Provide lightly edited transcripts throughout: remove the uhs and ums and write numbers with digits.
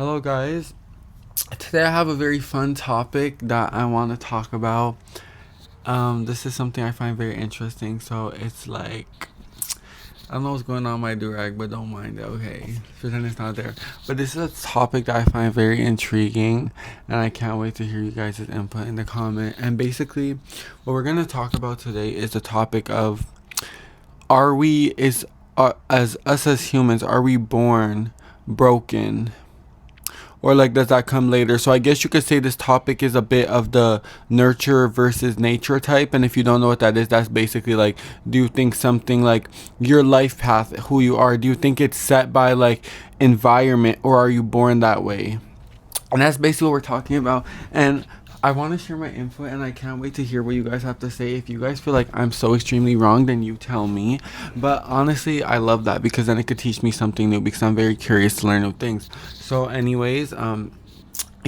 Hello, guys. Today I have a very fun topic that I want to talk about. This is something I find very interesting. So it's like I don't know what's going on in my durag, but don't mind it. Okay, pretend it's not there. But this is a topic that I find very intriguing, and I can't wait to hear you guys' input in the comment. And basically, what we're gonna talk about today is the topic of are we is as us as humans, are we born broken, or like does that come later? So I guess you could say this topic is a bit of the nurture versus nature type. And if you don't know what that is, that's basically like, do you think something like your life path, who you are, do you think it's set by like environment, or are you born that way? And that's basically what we're talking about. And I want to share my input, and I can't wait to hear what you guys have to say. If you guys feel like I'm so extremely wrong, then you tell me. But honestly, I love that because then it could teach me something new, because I'm very curious to learn new things. So anyways, I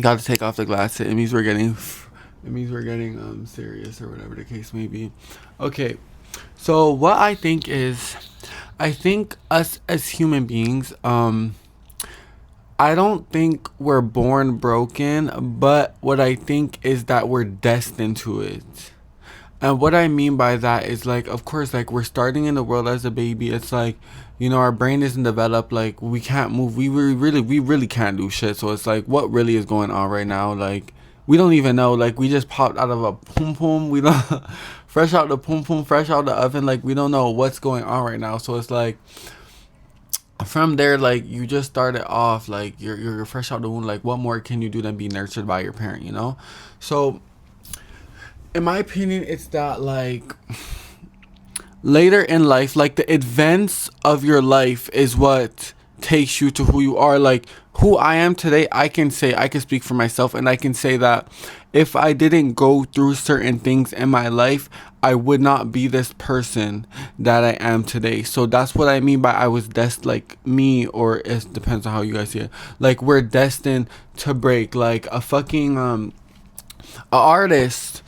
got to take off the glasses. It means we're getting serious, or whatever the case may be. Okay. So what I think is, I think us as human beings, I don't think we're born broken, but what I think is that we're destined to it. And what I mean by that is, like, of course, like, we're starting in the world as a baby. It's like, our brain isn't developed. Like, we can't move. We really can't do shit. So it's like, what really is going on right now? Like, we don't even know. Like, we just popped out of a pum pum. We don't fresh out the pum pum, fresh out the oven. Like, we don't know what's going on right now. So it's like, from there, like, you just started off, like, you're fresh out the womb. Like, what more can you do than be nurtured by your parent? So in my opinion, it's that, like, later in life, like, the events of your life is what takes you to who you are. Like, who I am today, I can speak for myself, and I can say that if I didn't go through certain things in my life, I would not be this person that I am today. So that's what I mean by I was destined, like, me, or it depends on how you guys see it. Like, we're destined to break. Like, a fucking a artist,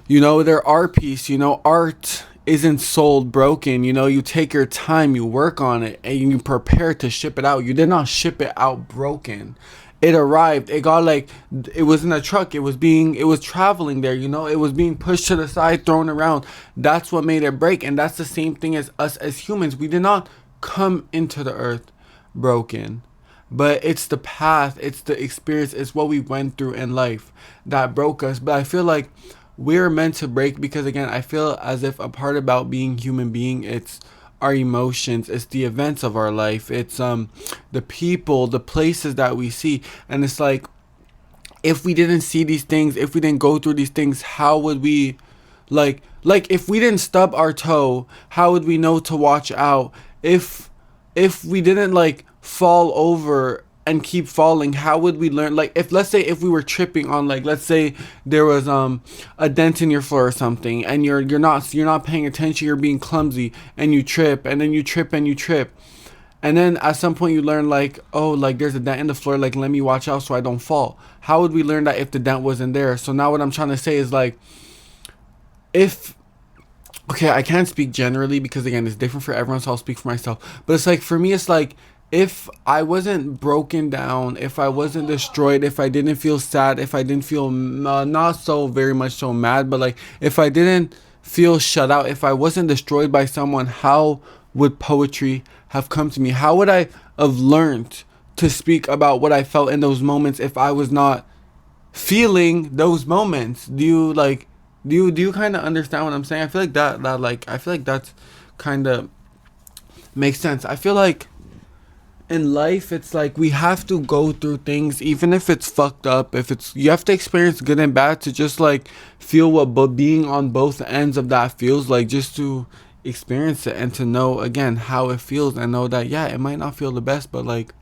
their art piece, art isn't sold broken. You take your time, you work on it, and you prepare to ship it out. You did not ship it out broken. It arrived, it got, like, it was in a truck, it was traveling there, it was being pushed to the side, thrown around. That's what made it break. And that's the same thing as us as humans. We did not come into the earth broken, but it's the path, it's the experience, it's what we went through in life that broke us. But I feel like we're meant to break, because again, I feel as if a part about being human being, it's our emotions, it's the events of our life, it's the people, the places that we see. And it's like, if we didn't see these things, if we didn't go through these things, how would we, like if we didn't stub our toe, how would we know to watch out? If we didn't, like, fall over and keep falling, how would we learn? Like, if, let's say, if we were tripping on, like, let's say there was a dent in your floor or something, and you're not paying attention, you're being clumsy, and you trip, and then you trip, and you trip, and then at some point you learn, like, oh, like, there's a dent in the floor, like, let me watch out so I don't fall. How would we learn that if the dent wasn't there? So now what I'm trying to say is, like, if, okay, I can't speak generally because, again, it's different for everyone, so I'll speak for myself. But it's like, for me, it's like, if I wasn't broken down, if I wasn't destroyed, if I didn't feel sad, if I didn't feel not so very much so mad, but, like, if I didn't feel shut out, if I wasn't destroyed by someone, how would poetry have come to me? How would I have learned to speak about what I felt in those moments if I was not feeling those moments? Do you kind of understand what I'm saying? I feel like that's kind of makes sense. I feel like in life, it's like we have to go through things, even if it's fucked up. You have to experience good and bad to just, like, feel what being on both ends of that feels like, just to experience it and to know, again, how it feels, and know that, yeah, it might not feel the best, but, like,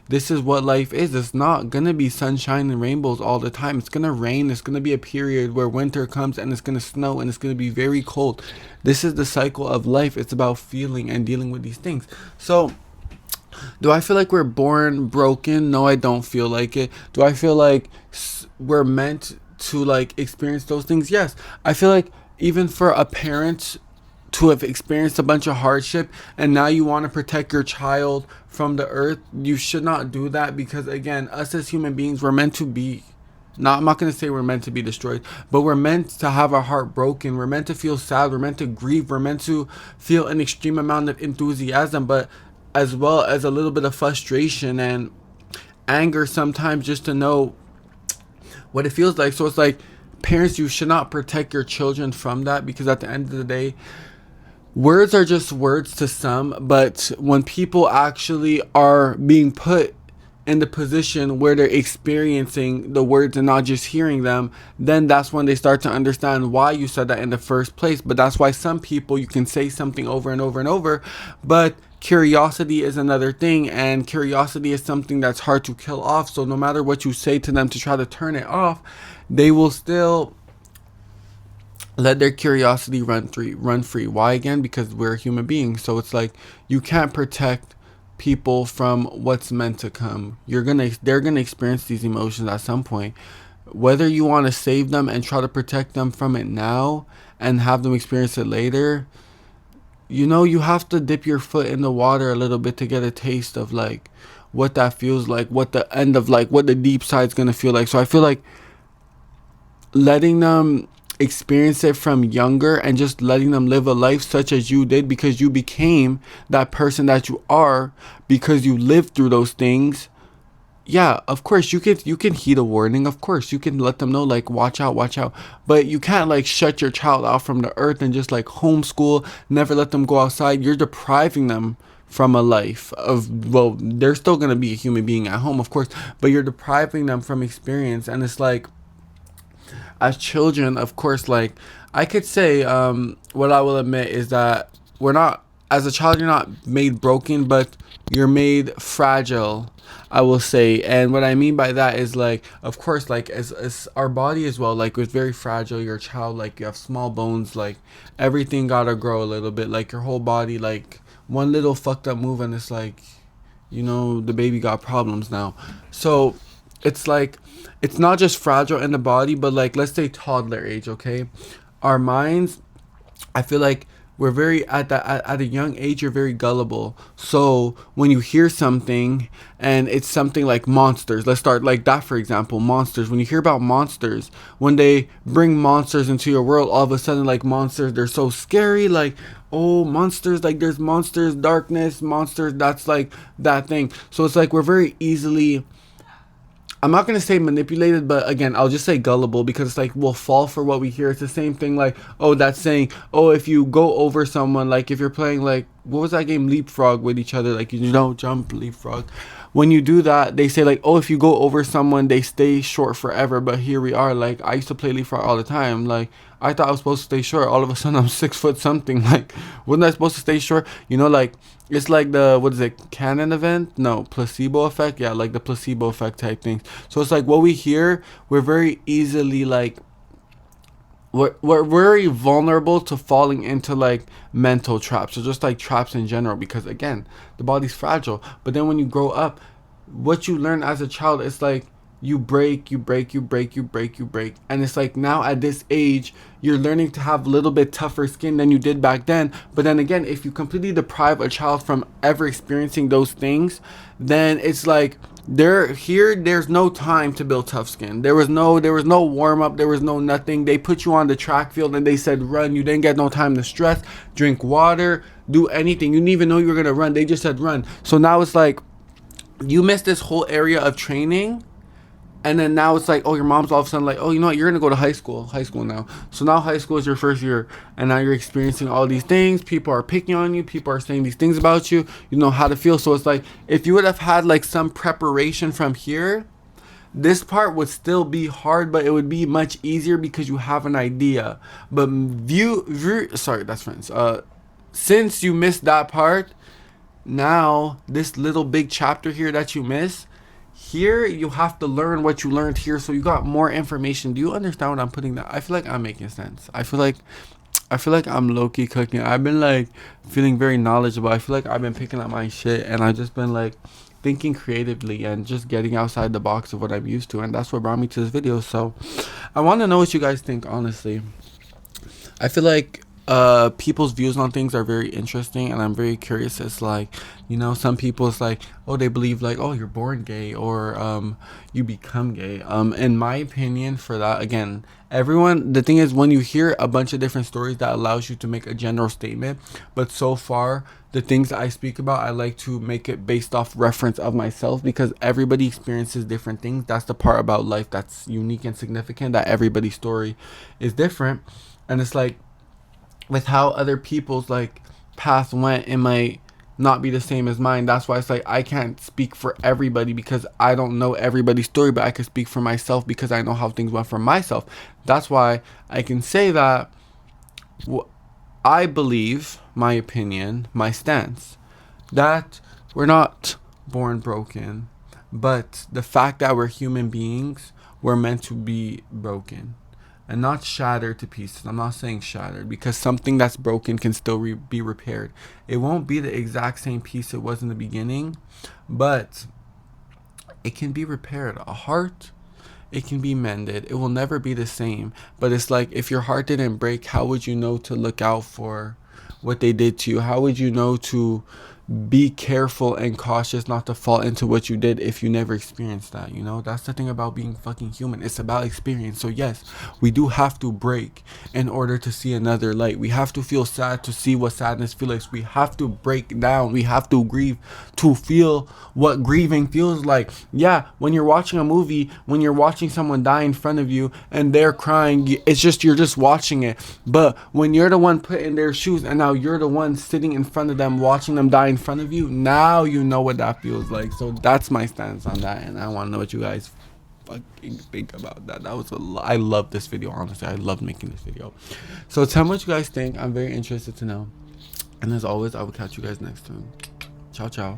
this is what life is. It's not gonna be sunshine and rainbows all the time. It's gonna rain. It's gonna be a period where winter comes, and it's gonna snow, and it's gonna be very cold. This is the cycle of life. It's about feeling and dealing with these things. So, do I feel like we're born broken? No, I don't feel like it. Do I feel like we're meant to, like, experience those things? Yes. I feel like even for a parent to have experienced a bunch of hardship, and now you want to protect your child from the earth. You should not do that, because again, us as human beings, we're meant to be, not, I'm not going to say we're meant to be destroyed, but we're meant to have our heart broken. We're meant to feel sad. We're meant to grieve. We're meant to feel an extreme amount of enthusiasm, but as well as a little bit of frustration and anger sometimes, just to know what it feels like. So it's like, parents, you should not protect your children from that, because at the end of the day, words are just words to some, but when people actually are being put in the position where they're experiencing the words and not just hearing them, then that's when they start to understand why you said that in the first place. But that's why some people, you can say something over and over and over, but curiosity is another thing, and curiosity is something that's hard to kill off. So no matter what you say to them to try to turn it off, they will still let their curiosity run free. Why? Again, because we're human beings. So it's like, you can't protect people from what's meant to come. They're gonna experience these emotions at some point. Whether you want to save them and try to protect them from it now and have them experience it later, you have to dip your foot in the water a little bit to get a taste of like what that feels like, what the end of like what the deep side's gonna feel like. So I feel like letting them experience it from younger and just letting them live a life such as you did, because you became that person that you are because you lived through those things. Yeah, of course you can heed a warning. Of course you can let them know, like, watch out, but you can't like shut your child out from the earth and just like homeschool, never let them go outside. You're depriving them from a life of, well, they're still going to be a human being at home, of course, but you're depriving them from experience. And it's like, as children, of course, like, I could say, what I will admit is that we're not, as a child, you're not made broken, but you're made fragile, I will say. And what I mean by that is, like, of course, like, as our body as well, like, it's very fragile. You're a child, like, you have small bones, like, everything gotta grow a little bit, like, your whole body, like, one little fucked up move and it's like, the baby got problems now. So it's like, it's not just fragile in the body, but like, let's say toddler age, okay? Our minds, I feel like we're very, at a young age, you're very gullible. So when you hear something and it's something like monsters, let's start like that, for example, monsters. When you hear about monsters, when they bring monsters into your world, all of a sudden, like, monsters, they're so scary, like, oh, monsters, like, there's monsters, darkness, monsters, that's like that thing. So it's like, we're very easily, I'm not going to say manipulated, but again, I'll just say gullible, because it's like, we'll fall for what we hear. It's the same thing, like, oh, that's saying, oh, if you go over someone, like, if you're playing, like, what was that game, leapfrog, with each other, like, jump, leapfrog. When you do that, they say, like, oh, if you go over someone, they stay short forever. But here we are, like, I used to play leapfrog all the time. Like, I thought I was supposed to stay short. All of a sudden, I'm 6 foot something. Like, wasn't I supposed to stay short? Like, it's like the, what is it, canon event? No, placebo effect? Yeah, like the placebo effect type things. So it's like, what we hear, we're very easily, like, we're very vulnerable to falling into like mental traps, or just like traps in general, because again, the body's fragile. But then when you grow up, what you learn as a child, it's like, you break, and it's like, now at this age, you're learning to have a little bit tougher skin than you did back then. But then again, if you completely deprive a child from ever experiencing those things, then it's like, there's no time to build tough skin. There was no warm up, there was no nothing. They put you on the track field and they said run. You didn't get no time to stress, drink water, do anything. You didn't even know you were gonna run. They just said run. So now it's like, you missed this whole area of training. And then now it's like, oh, your mom's all of a sudden like, oh, you know what, you're going to go to high school now. So now high school is your first year. And now you're experiencing all these things. People are picking on you. People are saying these things about you. You know how to feel. So it's like, if you would have had like some preparation from here, this part would still be hard, but it would be much easier because you have an idea. But sorry, that's friends. Since you missed that part, now this little big chapter here that you miss, here you have to learn what you learned here, so you got more information. Do you understand what I'm putting that? I feel like I'm making sense. I feel like I'm low-key cooking. I've been like feeling very knowledgeable. I feel like I've been picking up my shit, and I've just been like thinking creatively and just getting outside the box of what I'm used to, and that's what brought me to this video. So I want to know what you guys think, honestly. I feel like people's views on things are very interesting, and I'm very curious. It's like, you know, some people, it's like, oh, they believe like, oh, you're born gay, or you become gay. In my opinion, for that, again, everyone, the thing is, when you hear a bunch of different stories, that allows you to make a general statement. But so far, the things I speak about, I like to make it based off reference of myself, because everybody experiences different things. That's the part about life that's unique and significant, that everybody's story is different. And it's like, with how other people's like path went, it might not be the same as mine. That's why it's like, I can't speak for everybody because I don't know everybody's story, but I can speak for myself because I know how things went for myself. That's why I can say that I believe, my opinion, my stance, that we're not born broken, but the fact that we're human beings, we're meant to be broken and not shattered to pieces. I'm not saying shattered, because something that's broken can still be repaired. It won't be the exact same piece it was in the beginning, but it can be repaired. A heart, it can be mended. It will never be the same. But it's like, if your heart didn't break, how would you know to look out for what they did to you? How would you know to be careful and cautious not to fall into what you did if you never experienced that? You know, that's the thing about being fucking human. It's about experience. So yes, we do have to break in order to see another light. We have to feel sad to see what sadness feels like. We have to break down. We have to grieve to feel what grieving feels like. Yeah, when you're watching a movie, when you're watching someone die in front of you and they're crying, it's just, you're just watching it. But when you're the one put in their shoes, and now you're the one sitting in front of them watching them die in front of you, now you know what that feels like. So that's my stance on that, and I want to know what you guys fucking think about that. That was I love this video, honestly. I love making this video. So tell me what you guys think. I'm very interested to know. And as always, I will catch you guys next time. Ciao, ciao.